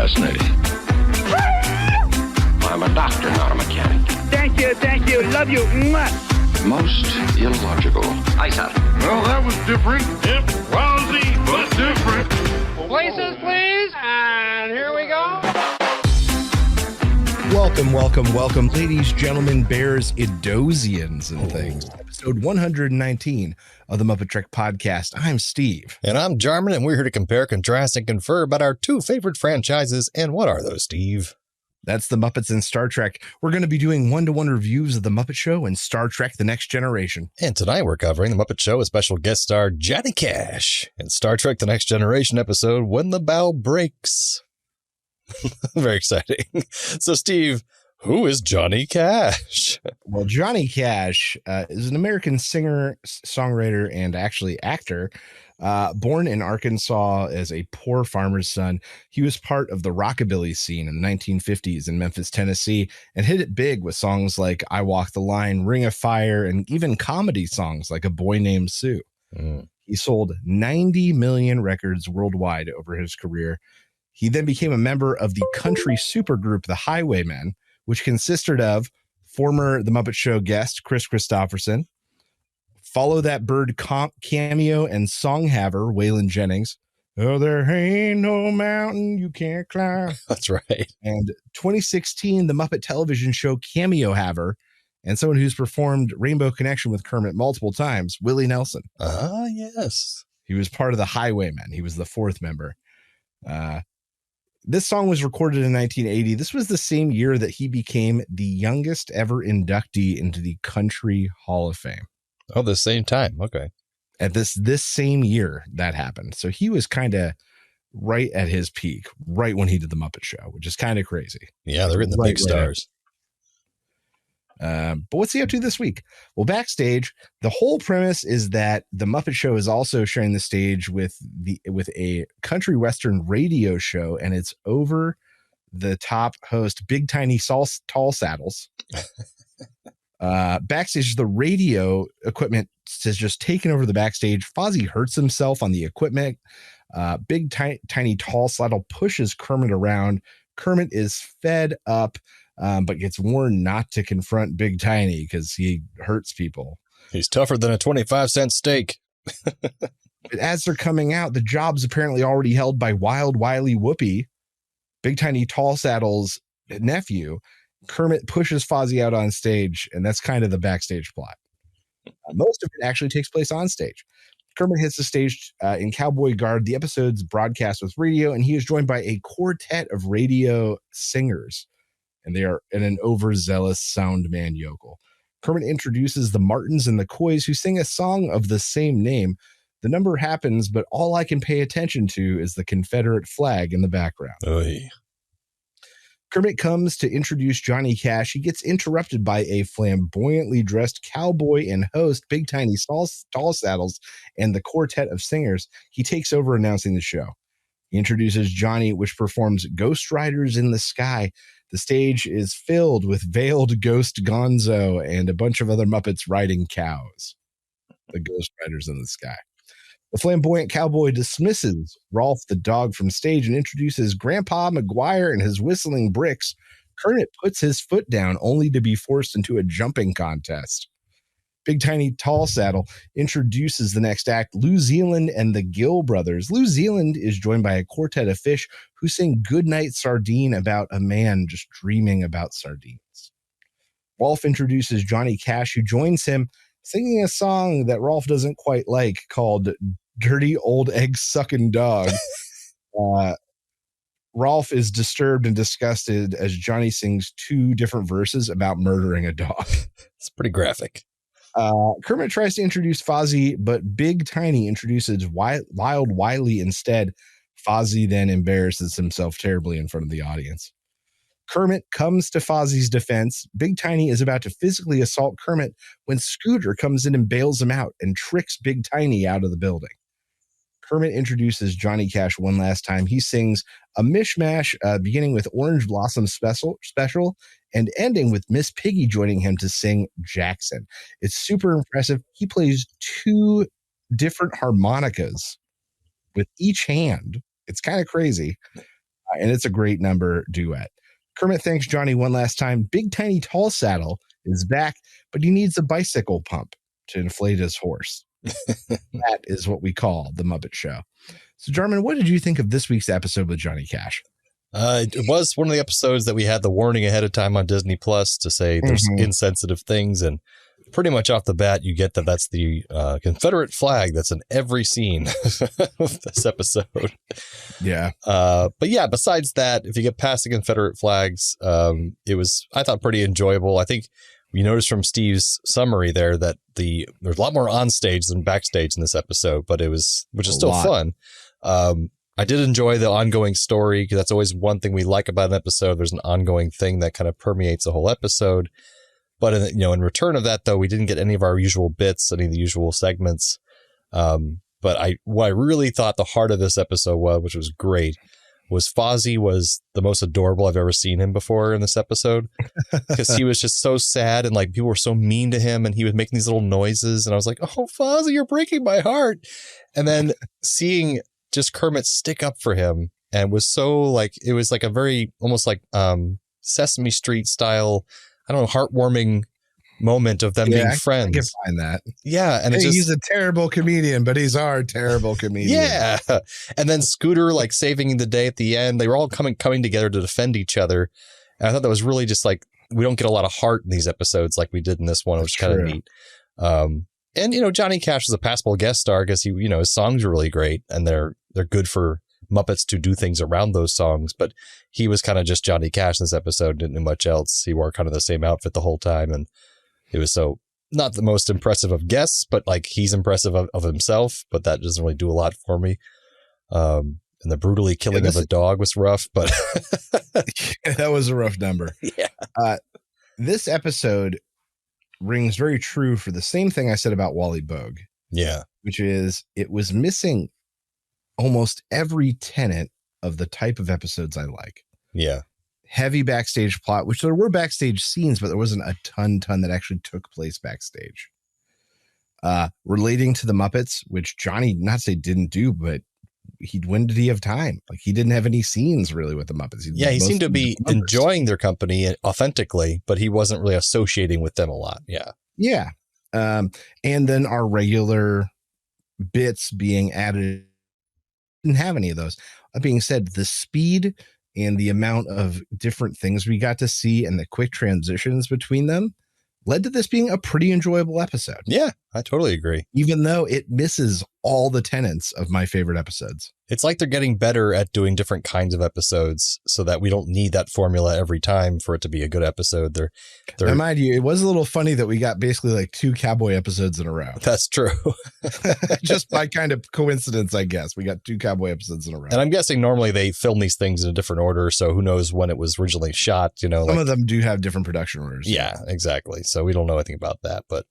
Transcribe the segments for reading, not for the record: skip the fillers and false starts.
fascinating. I'm a doctor, not a mechanic. Thank you, love you. Mwah. Most illogical. Aye, sir. Well, that was different. Yep, lousy, but different. Places, please, and here we go. Welcome, ladies, gentlemen, bears, Idosians, and things. Episode 119 of the MuppeTrek Podcast. I'm Steve. And I'm Jarman, and we're here to compare, contrast, and confer about our two favorite franchises. And what are those, Steve? That's the Muppets and Star Trek. We're going to be doing one-to-one reviews of the Muppet Show and Star Trek The Next Generation. And tonight we're covering the Muppet Show with special guest star Johnny Cash in Star Trek The Next Generation episode When the Bough Breaks. Very exciting. So, Steve, who is Johnny Cash? Well, Johnny Cash is an American singer, songwriter, and actually actor. Born in Arkansas as a poor farmer's son, he was part of the Rockabilly scene in the 1950s in Memphis, Tennessee, and hit it big with songs like I Walk the Line, Ring of Fire, and even comedy songs like A Boy Named Sue. He sold 90 million records worldwide over his career. He then became a member of the country supergroup, the Highwaymen, which consisted of former The Muppet Show guest Chris Christopherson, Follow That Bird cameo and songhaver Waylon Jennings. Oh, there ain't no mountain you can't climb. That's right. And 2016, the Muppet television show cameo haver and someone who's performed Rainbow Connection with Kermit multiple times, Willie Nelson. Yes. He was part of the Highwaymen. He was the fourth member. This song was recorded in 1980. This was the same year that he became the youngest ever inductee into the Country Hall of Fame. Oh, the same time. Okay. At this same year that happened. So he was kind of right at his peak, right when he did the Muppet Show, which is kind of crazy. Yeah, they're getting the big stars. But what's he up to this week? Well, backstage, the whole premise is that the Muppet Show is also sharing the stage with a country western radio show, and it's over the top host, Big Tiny Tall Saddles. Backstage, the radio equipment has just taken over the backstage. Fozzie hurts himself on the equipment. Big Tiny Tall Saddle pushes Kermit around. Kermit is fed up, but gets warned not to confront Big Tiny because he hurts people. He's tougher than a 25-cent steak. But as they're coming out, the job's apparently already held by Wild Wily Whoopi, Big Tiny Tall Saddle's nephew. Kermit pushes Fozzie out on stage, and that's kind of the backstage plot. Most of it actually takes place on stage. Kermit hits the stage in cowboy garb. The episode's broadcast with radio, and he is joined by a quartet of radio singers, and they are in an overzealous sound man yokel. Kermit introduces the Martins and the Coys, who sing a song of the same name. The number happens, but all I can pay attention to is the Confederate flag in the background. Oy. Kermit comes to introduce Johnny Cash. He gets interrupted by a flamboyantly dressed cowboy and host, Big Tiny Tall Saddles, and the quartet of singers. He takes over announcing the show. He introduces Johnny, which performs Ghost Riders in the Sky. The stage is filled with veiled ghost Gonzo and a bunch of other Muppets riding cows. The Ghost Riders in the Sky. The flamboyant cowboy dismisses Rolf the dog from stage and introduces Grandpa McGuire and his whistling bricks. Kermit puts his foot down only to be forced into a jumping contest. Big Tiny Tall Saddle introduces the next act, Lou Zealand and the Gill Brothers. Lou Zealand is joined by a quartet of fish who sing Goodnight Sardine about a man just dreaming about sardines. Rolf introduces Johnny Cash, who joins him singing a song that Rolf doesn't quite like called Dirty Old Egg-Sucking Dog. Rolf is disturbed and disgusted as Johnny sings two different verses about murdering a dog. It's pretty graphic. Kermit tries to introduce Fozzie, but Big Tiny introduces Wild Wily instead. Fozzie then embarrasses himself terribly in front of the audience. Kermit comes to Fozzie's defense. Big Tiny is about to physically assault Kermit when Scooter comes in and bails him out and tricks Big Tiny out of the building. Kermit introduces Johnny Cash one last time. He sings a mishmash, beginning with Orange Blossom Special and ending with Miss Piggy joining him to sing Jackson. It's super impressive. He plays two different harmonicas with each hand. It's kind of crazy. And it's a great number duet. Kermit thanks Johnny one last time. Big Tiny Tall Saddle is back, but he needs a bicycle pump to inflate his horse. That is what we call the Muppet Show. So, Jarman, what did you think of this week's episode with Johnny Cash? It was one of the episodes that we had the warning ahead of time on Disney Plus to say there's insensitive things, and pretty much off the bat, you get that's the Confederate flag that's in every scene of this episode. Yeah. But yeah, besides that, if you get past the Confederate flags, it was, I thought, pretty enjoyable. I think you noticed from Steve's summary there that there's a lot more on stage than backstage in this episode, but which is still fun. I did enjoy the ongoing story, because that's always one thing we like about an episode. There's an ongoing thing that kind of permeates the whole episode. But in return of that, though, we didn't get any of our usual bits, any of the usual segments. But what I really thought the heart of this episode was, which was great, was Fozzie was the most adorable I've ever seen him before in this episode, because he was just so sad, and like people were so mean to him, and he was making these little noises, and I was like, oh, Fozzie, you're breaking my heart. And then seeing just Kermit stick up for him, and was so like, it was like a very almost like Sesame Street style, I don't know, heartwarming moment of them being friends. I can find that. Yeah. And he's a terrible comedian, but he's our terrible comedian. Yeah. And then Scooter like saving the day at the end. They were all coming together to defend each other. And I thought that was really just like, we don't get a lot of heart in these episodes like we did in this one, which is kind of neat. And Johnny Cash is a passable guest star because his songs are really great, and they're good for Muppets to do things around those songs. But he was kind of just Johnny Cash in this episode, didn't do much else. He wore kind of the same outfit the whole time, and it was so not the most impressive of guests, but like he's impressive of himself. But that doesn't really do a lot for me. And the brutally killing of a dog was rough, but that was a rough number. Yeah. This episode rings very true for the same thing I said about Wally Bogue. Yeah. Which is, it was missing almost every tenet of the type of episodes I like. Yeah. Heavy backstage plot, which there were backstage scenes, but there wasn't a ton that actually took place backstage. Relating to the Muppets, which Johnny, not to say didn't do, but when did he have time? Like, he didn't have any scenes really with the Muppets. He seemed to be enjoying their company authentically, but he wasn't really associating with them a lot. Yeah. Yeah. And then our regular bits being added, didn't have any of those. That being said, the speed and the amount of different things we got to see and the quick transitions between them led to this being a pretty enjoyable episode. Yeah, I totally agree. Even though it misses all the tenets of my favorite episodes. It's like they're getting better at doing different kinds of episodes so that we don't need that formula every time for it to be a good episode. Now, mind you, it was a little funny that we got basically like 2 cowboy episodes in a row. That's true. Just by kind of coincidence, I guess. We got 2 cowboy episodes in a row. And I'm guessing normally they film these things in a different order, so who knows when it was originally shot, Some of them do have different production orders. Yeah, exactly. So we don't know anything about that, but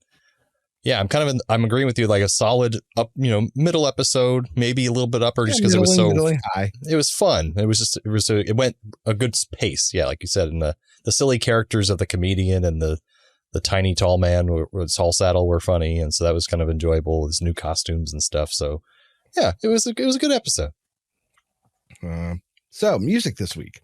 yeah, I'm agreeing with you, like a solid up, middle episode, maybe a little bit upper, just because it was so high. It was fun. It went a good pace. Yeah. Like you said, and the silly characters of the comedian and the tiny tall man with tall saddle were funny. And so that was kind of enjoyable, his new costumes and stuff. So yeah, it was a good episode. So music this week,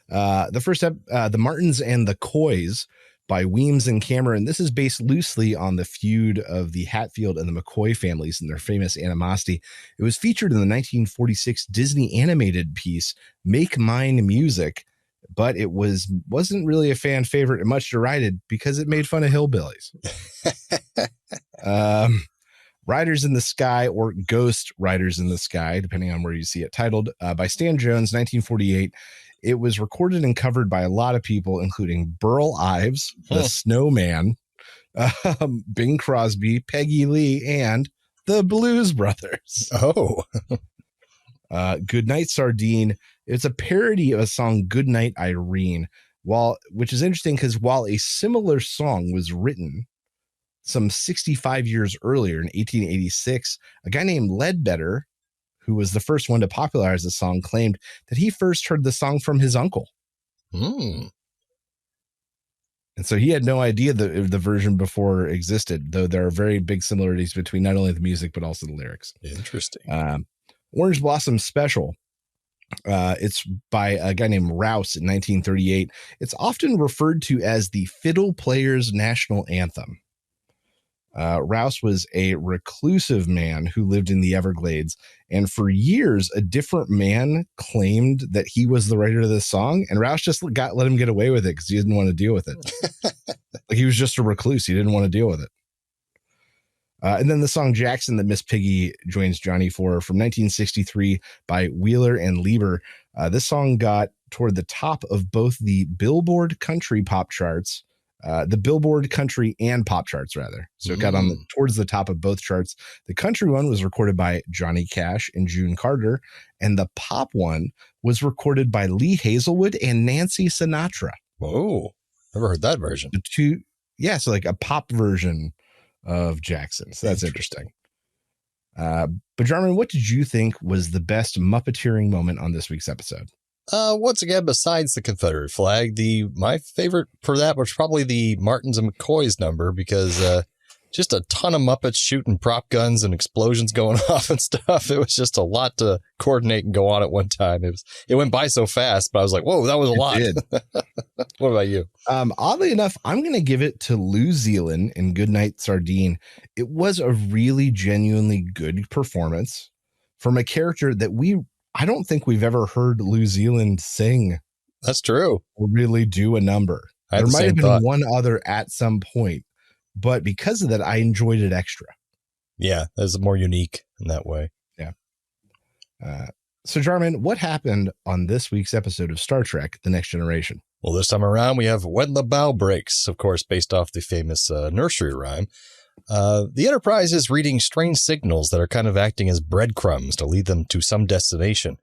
the first the Martins and the Coys by Weems and Cameron. This is based loosely on the feud of the Hatfield and the McCoy families and their famous animosity. It was featured in the 1946 Disney animated piece, Make Mine Music, but it wasn't really a fan favorite and much derided because it made fun of hillbillies. Riders in the Sky, or Ghost Riders in the Sky, depending on where you see it, titled by Stan Jones, 1948. It was recorded and covered by a lot of people, including Burl Ives, the Snowman, Bing Crosby, Peggy Lee, and the Blues Brothers. Oh. Goodnight Sardine. It's a parody of a song, Goodnight Irene, which is interesting because while a similar song was written some 65 years earlier in 1886, a guy named Ledbetter, who was the first one to popularize the song, claimed that he first heard the song from his uncle. And so he had no idea the version before existed, though there are very big similarities between not only the music, but also the lyrics. Interesting. Orange Blossom Special It's by a guy named Rouse in 1938. It's often referred to as the Fiddle Player's National Anthem. Rouse was a reclusive man who lived in the Everglades, and for years, a different man claimed that he was the writer of this song, and Rouse just let him get away with it because he didn't want to deal with it. Like, he was just a recluse. He didn't want to deal with it. And then the song Jackson that Miss Piggy joins Johnny for, from 1963 by Wheeler and Lieber. This song got toward the top of both the Billboard country pop charts, the Billboard country and pop charts, rather. So it got towards the top of both charts. The country one was recorded by Johnny Cash and June Carter, and the pop one was recorded by Lee Hazelwood and Nancy Sinatra. Whoa, never heard that version. The two, yeah, so like a pop version of Jackson. So that's interesting. But Jarman, what did you think was the best Muppeteering moment on this week's episode? Once again, besides the Confederate flag, my favorite for that was probably the Martins and McCoys number, because just a ton of Muppets shooting prop guns and explosions going off and stuff. It was just a lot to coordinate and go on at one time. It went by so fast, but I was like, whoa, that was a lot. What about you? Oddly enough, I'm going to give it to Lou Zealand in Goodnight Sardine. It was a really genuinely good performance from a character that I don't think we've ever heard Lou Zealand sing. That's true. Or really do a number. There might have been one other at some point, but because of that, I enjoyed it extra. Yeah, that's more unique in that way. Yeah. So, Jarman, what happened on this week's episode of Star Trek: The Next Generation? Well, this time around, we have When the Bough Breaks, of course, based off the famous nursery rhyme. The Enterprise is reading strange signals that are kind of acting as breadcrumbs to lead them to some destination.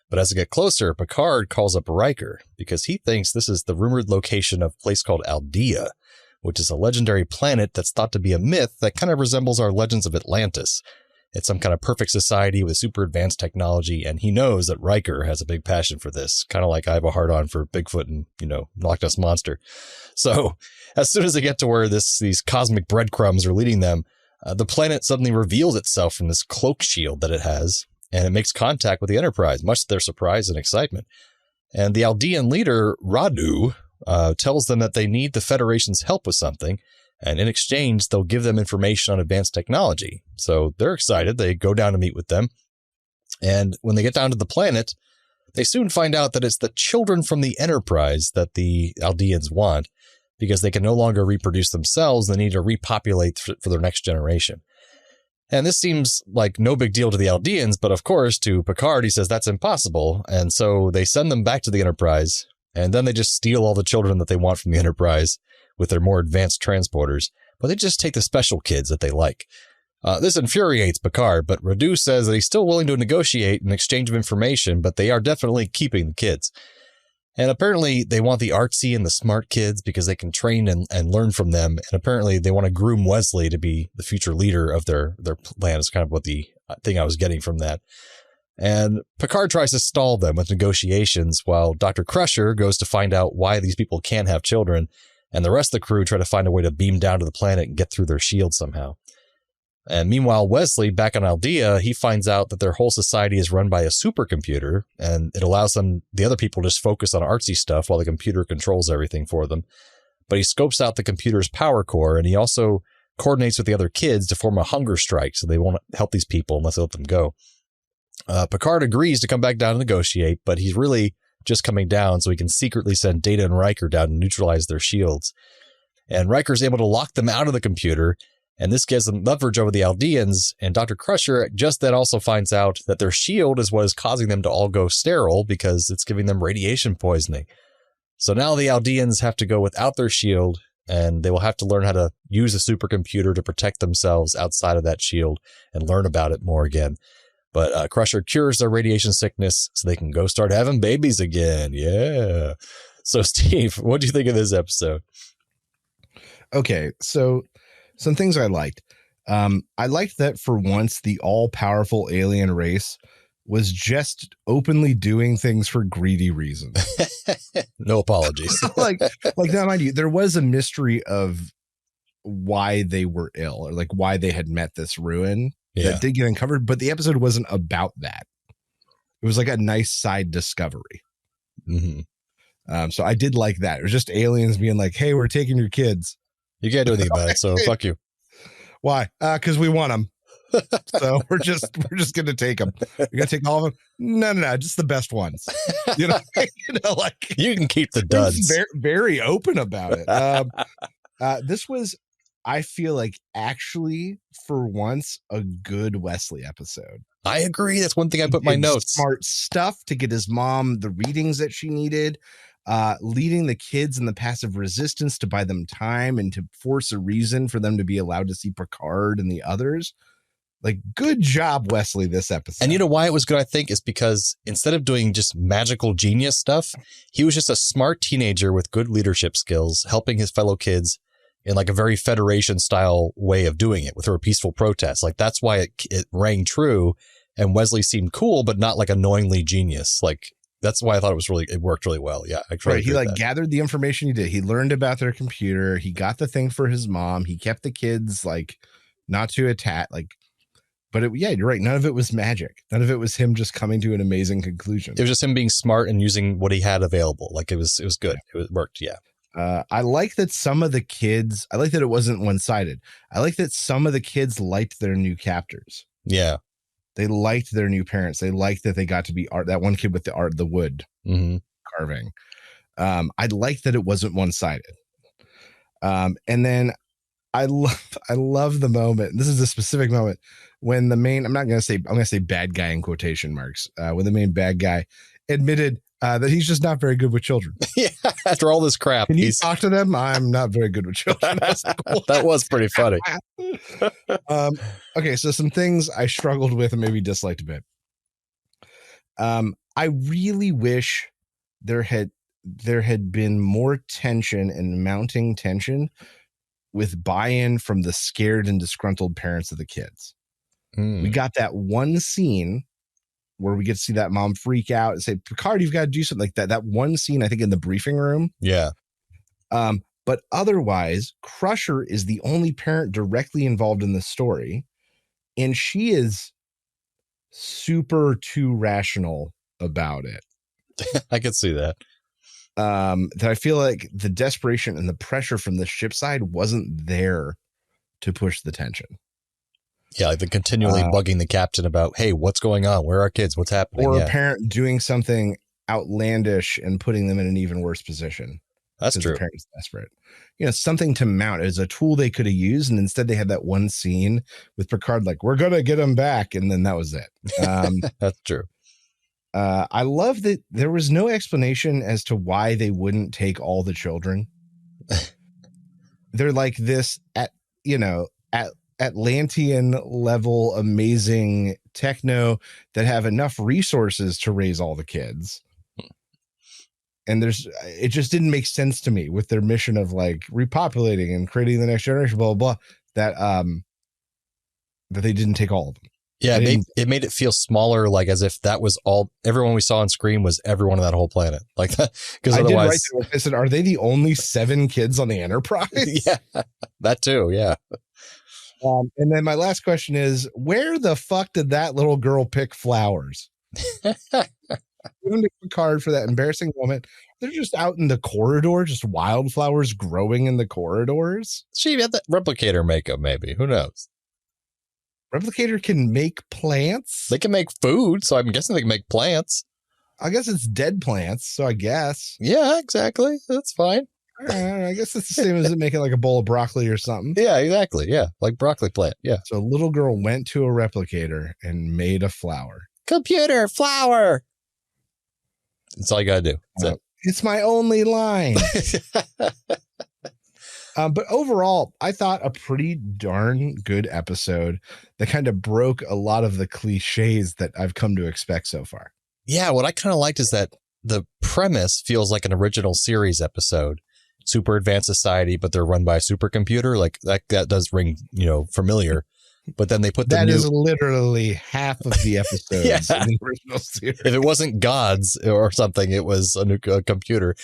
But as they get closer, Picard calls up Riker because he thinks this is the rumored location of a place called Aldea, which is a legendary planet that's thought to be a myth that kind of resembles our legends of Atlantis. It's some kind of perfect society with super advanced technology, and he knows that Riker has a big passion for this, kind of like I have a hard-on for Bigfoot and, Loch Ness Monster. So as soon as they get to where these cosmic breadcrumbs are leading them, the planet suddenly reveals itself from this cloak shield that it has, and it makes contact with the Enterprise, much to their surprise and excitement. And the Aldean leader, Radu, tells them that they need the Federation's help with something, and in exchange, they'll give them information on advanced technology. So they're excited. They go down to meet with them. And when they get down to the planet, they soon find out that it's the children from the Enterprise that the Aldeans want, because they can no longer reproduce themselves. They need to repopulate for their next generation. And this seems like no big deal to the Aldeans, but of course, to Picard, he says that's impossible. And so they send them back to the Enterprise, and then they just steal all the children that they want from the Enterprise with their more advanced transporters, but they just take the special kids that they like. This infuriates Picard, but Radu says that he's still willing to negotiate an exchange of information, but they are definitely keeping the kids. And apparently they want the artsy and the smart kids because they can train and learn from them. And apparently they want to groom Wesley to be the future leader of their plan. Is kind of what the thing I was getting from that. And Picard tries to stall them with negotiations while Dr. Crusher goes to find out why these people can't have children. And the rest of the crew try to find a way to beam down to the planet and get through their shield somehow. And meanwhile, Wesley, back on Aldea, he finds out that their whole society is run by a supercomputer, and it allows the other people to just focus on artsy stuff while the computer controls everything for them. But he scopes out the computer's power core, and he also coordinates with the other kids to form a hunger strike, so they won't help these people unless they let them go. Picard agrees to come back down and negotiate, but he's really just coming down so he can secretly send Data and Riker down to neutralize their shields. And Riker's able to lock them out of the computer, and this gives them leverage over the Aldeans, and Dr. Crusher just then also finds out that their shield is what is causing them to all go sterile because it's giving them radiation poisoning. So now the Aldeans have to go without their shield, and they will have to learn how to use a supercomputer to protect themselves outside of that shield and learn about it more again. But Crusher cures their radiation sickness so they can go start having babies again. Yeah. So, Steve, what do you think of this episode? Okay, so some things I liked. I liked that for once, the all-powerful alien race was just openly doing things for greedy reasons. No apologies. like now, mind you, there was a mystery of why they were ill or like why they had met this ruin. Yeah. That did get uncovered, but the episode wasn't about that. It was like a nice side discovery. Mm-hmm. So I did like that. It was just aliens being like, hey, we're taking your kids. You can't do anything about it, so fuck you. Why? Because we want them. So we're just going to take them. You're going to take all of them? No, just the best ones. Like you can keep the duds. Very, very open about it. This was, I feel like, actually for once a good Wesley episode. I agree. That's one thing I put in my notes. Smart stuff to get his mom the readings that she needed, leading the kids in the passive resistance to buy them time and to force a reason for them to be allowed to see Picard and the others. Like, good job, Wesley, this episode. And you know why it was good, I think, is because instead of doing just magical genius stuff, he was just a smart teenager with good leadership skills, helping his fellow kids in like a very Federation style way of doing it with her peaceful protest. Like, that's why it rang true. And Wesley seemed cool, but not like annoyingly genius. Like, that's why I thought it worked really well. Yeah. Right. He like gathered the information he did. He learned about their computer. He got the thing for his mom. He kept the kids like not to attack. Like, but yeah, you're right. None of it was magic. None of it was him just coming to an amazing conclusion. It was just him being smart and using what he had available. Like, it was good. It worked. Yeah. I like that some of the kids, I like that it wasn't one-sided. I like that some of the kids liked their new captors. Yeah. They liked their new parents. They liked that they got to be art. That one kid with the wood carving. I like that it wasn't one-sided. And then I love the moment. This is a specific moment when the main, I'm going to say bad guy in quotation marks. When the main bad guy admitted that he's just not very good with children. Yeah. After all this crap. Can you talk to them? I'm not very good with children. That was pretty funny. Okay. So some things I struggled with and maybe disliked a bit. I really wish there had been more tension and mounting tension with buy-in from the scared and disgruntled parents of the kids. We got that one scene where we get to see that mom freak out and say, Picard, you've got to do something like that. That one scene, I think, in the briefing room. Yeah. But otherwise, Crusher is the only parent directly involved in the story. And she is super too rational about it. I could see that. That I feel like the desperation and the pressure from the ship side wasn't there to push the tension. Yeah, like the continually bugging the captain about, hey, what's going on? Where are our kids? What's happening? Or a parent doing something outlandish and putting them in an even worse position. That's true. The parent's desperate. Something to mount as a tool they could have used. And instead they had that one scene with Picard like, we're going to get him back. And then that was it. That's true. I love that there was no explanation as to why they wouldn't take all the children. They're like this Atlantean level amazing techno that have enough resources to raise all the kids. And it just didn't make sense to me with their mission of like repopulating and creating the next generation, blah, blah, blah, that they didn't take all of them. Yeah, it made it feel smaller, like as if that was all everyone we saw on screen was everyone on that whole planet. Like that, because otherwise, I said, are they the only 7 kids on the Enterprise? Yeah, that too. Yeah. And then my last question is, where the fuck did that little girl pick flowers? Given to Picard for that embarrassing moment. They're just out in the corridor, just wildflowers growing in the corridors. She had that replicator makeup, maybe. Who knows? Replicator can make plants. They can make food, so I'm guessing they can make plants. I guess it's dead plants, so I guess. Yeah, exactly. That's fine. I guess it's the same as it making like a bowl of broccoli or something. Yeah, exactly. Yeah, like broccoli plant. Yeah. So a little girl went to a replicator and made a flower. Computer, flower. That's all you got to do. It's my only line. But overall, I thought a pretty darn good episode that kind of broke a lot of the cliches that I've come to expect so far. Yeah, what I kind of liked is that the premise feels like an original series episode. Super advanced society, but they're run by a supercomputer. Like that does ring, familiar. But then they put that is literally half of the episodes in the original series. If it wasn't gods or something, it was a computer.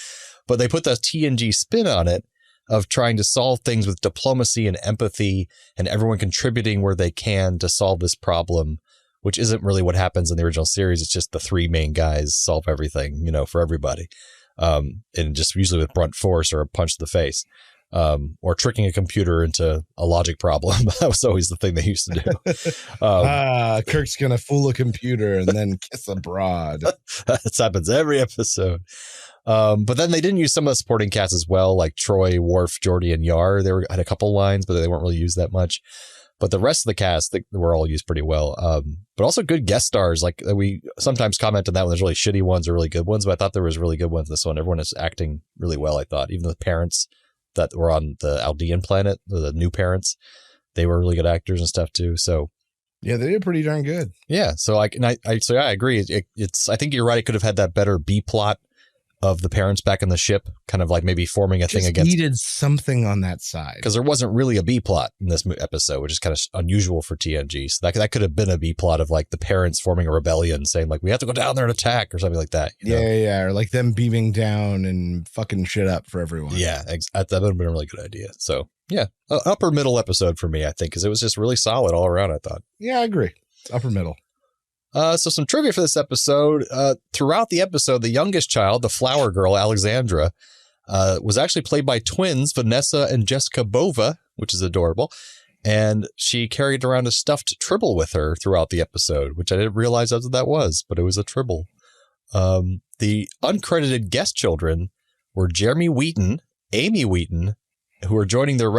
But they put the TNG spin on it of trying to solve things with diplomacy and empathy and everyone contributing where they can to solve this problem which isn't really what happens in the original series. It's just the three main guys solve everything, you know, for everybody. And just usually with blunt force or a punch to the face, or tricking a computer into a logic problem. That was always the thing they used to do. Kirk's going to fool a computer and then kiss a broad. That happens every episode. But then they didn't use some of the supporting cast as well, like Troy, Worf, Geordi, and Yar. They had a couple lines, but they weren't really used that much. But the rest of the cast, they were all used pretty well. But also good guest stars. Like we sometimes comment on that when there's really shitty ones or really good ones, but I thought there was really good ones in this one. Everyone is acting really well, I thought. Even the parents that were on the Aldean planet, the new parents, they were really good actors and stuff too. So yeah, they did pretty darn good. Yeah. So I agree. I think you're right. It could have had that better B plot of the parents back in the ship, kind of like maybe forming a thing against. Needed something on that side because there wasn't really a B plot in this episode, which is kind of unusual for TNG. So that could have been a B plot of like the parents forming a rebellion, saying like we have to go down there and attack or something like that. You know? Yeah, or like them beaming down and fucking shit up for everyone. Yeah, that would have been a really good idea. So yeah, upper middle episode for me, I think, because it was just really solid all around. I thought. Yeah, I agree. Upper middle. So some trivia for this episode. Throughout the episode, the youngest child, the flower girl, Alexandra, was actually played by twins, Vanessa and Jessica Bova, which is adorable. And she carried around a stuffed Tribble with her throughout the episode, which I didn't realize that's what that was, but it was a Tribble. The uncredited guest children were Jeremy Wheaton, Amy Wheaton, who are joining their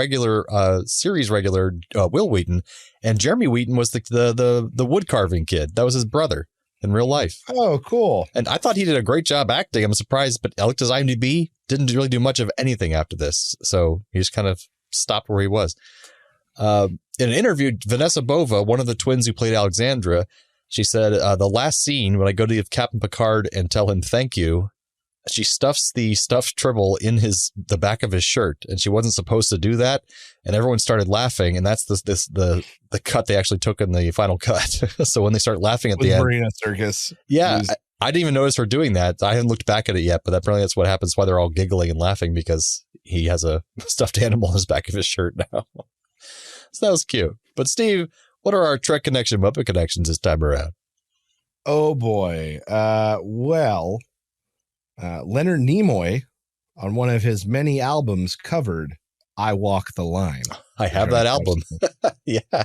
series regular, Will Wheaton, and Jeremy Wheaton was the wood carving kid. That was his brother in real life. Oh, cool. And I thought he did a great job acting. I'm surprised, but I looked at his IMDb, didn't really do much of anything after this. So he just kind of stopped where he was. In an interview, Vanessa Bova, one of the twins who played Alexandra, she said, the last scene when I go to give Captain Picard and tell him thank you, she stuffs the stuffed Tribble in the back of his shirt, and she wasn't supposed to do that. And everyone started laughing, and that's the cut they actually took in the final cut. So when they start laughing at the end, Marina Circus. Yeah, I didn't even notice her doing that. I haven't looked back at it yet, but apparently that's what happens. Why they're all giggling and laughing, because he has a stuffed animal in his back of his shirt now. So that was cute. But Steve, what are our Trek Connection Muppet connections this time around? Oh boy. Leonard Nimoy, on one of his many albums, covered I Walk the Line. I have that album. Yeah.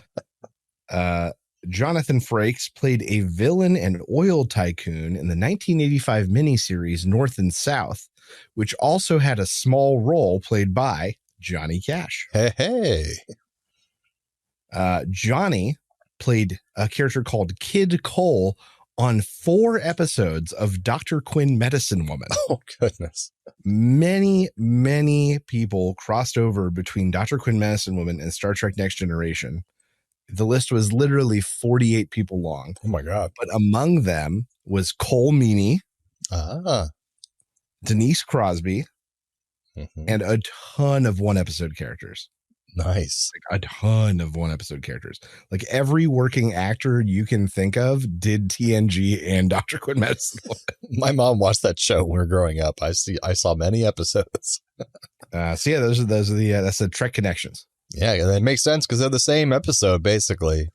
Jonathan Frakes played a villain and oil tycoon in the 1985 miniseries North and South, which also had a small role played by Johnny Cash. Hey. Johnny played a character called Kid Cole on 4 episodes of Dr. Quinn Medicine Woman. Oh, goodness. Many, many people crossed over between Dr. Quinn Medicine Woman and Star Trek Next Generation. The list was literally 48 people long. Oh, my God. But among them was Cole Meany, Denise Crosby, and a ton of one-episode characters. Nice. Like a ton of one-episode characters. Like every working actor you can think of did TNG and Dr. Quinn Medicine Woman. My mom watched that show when we were growing up. I saw many episodes. That's the Trek connections. Yeah, that makes sense because they're the same episode, basically.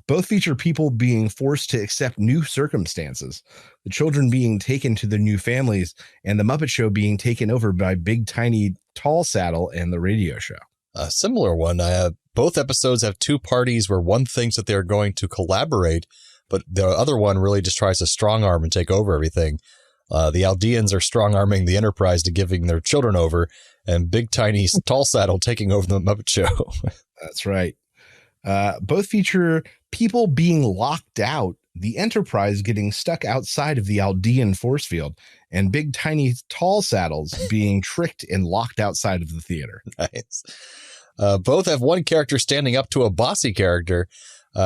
Both feature people being forced to accept new circumstances, the children being taken to their new families, and the Muppet Show being taken over by Big Tiny Tall Saddle and the radio show. A similar one. Both episodes have 2 parties where one thinks that they're going to collaborate, but the other one really just tries to strong arm and take over everything. The Aldeans are strong arming the Enterprise to giving their children over, and Big Tiny Tall Saddle taking over the Muppet Show. That's right. Both feature people being locked out, the Enterprise getting stuck outside of the Aldean force field, and Big Tiny Tall Saddles being tricked and locked outside of the theater. Nice. Both have one character standing up to a bossy character.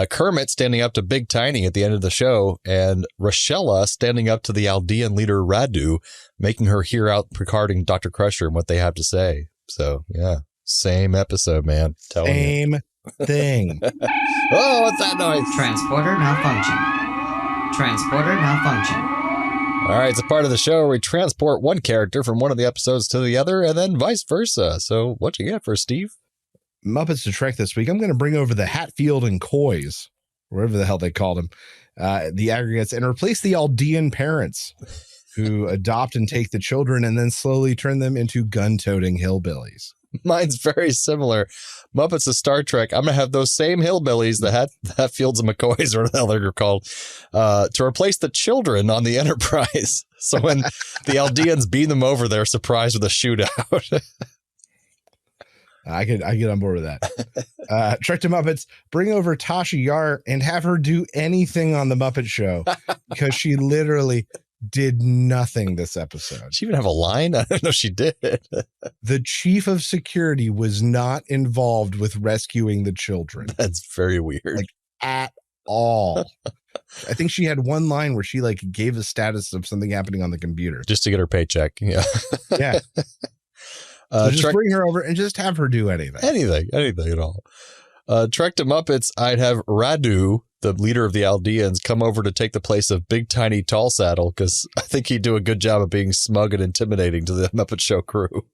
Kermit standing up to Big Tiny at the end of the show, and Rochella standing up to the Aldean leader Radu, making her hear out Picard and Dr. Crusher and what they have to say. So, yeah, same episode, man. Same thing. Oh, what's that noise? Transporter malfunction. All right, it's a part of the show where we transport one character from one of the episodes to the other, and then vice versa. So, what you got for Steve? Muppets to Trek this week, I'm going to bring over the Hatfield and Coys. whatever the hell they called him, the aggregates, and replace the Aldean parents who adopt and take the children and then slowly turn them into gun-toting hillbillies. Mine's very similar. Muppets of Star Trek. I'm going to have those same hillbillies, the Hatfields and McCoys, or whatever the hell they're called, to replace the children on the Enterprise. So when the Aldeans beam them over, they're surprised with a shootout. I get on board with that. Trek to Muppets, bring over Tasha Yar and have her do anything on the Muppet Show, because she literally did nothing this episode. She even have a line? I don't know if she did. The chief of security was not involved with rescuing the children. That's very weird. Like, at all. I think she had one line where she like gave a status of something happening on the computer. Just to get her paycheck. Yeah. Yeah. So just bring her over and just have her do anything. Anything at all. Trek to Muppets, I'd have Radu, the leader of the Aldeans, come over to take the place of Big Tiny Tall Saddle, because I think he'd do a good job of being smug and intimidating to the Muppet Show crew.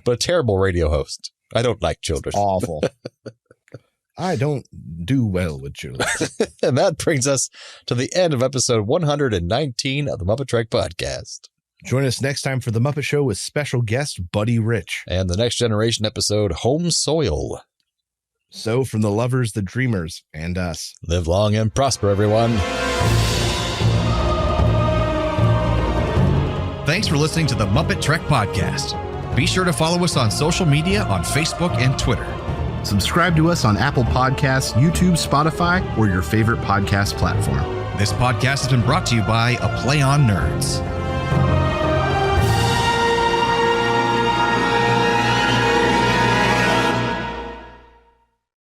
But a terrible radio host. I don't like children. Awful. I don't do well with children. And that brings us to the end of episode 119 of the MuppeTrek Podcast. Join us next time for the Muppet Show with special guest Buddy Rich. And the Next Generation episode, Home Soil. So from the lovers, the dreamers, and us. Live long and prosper, everyone. Thanks for listening to the MuppeTrek Podcast. Be sure to follow us on social media on Facebook and Twitter. Subscribe to us on Apple Podcasts, YouTube, Spotify, or your favorite podcast platform. This podcast has been brought to you by A Play on Nerds.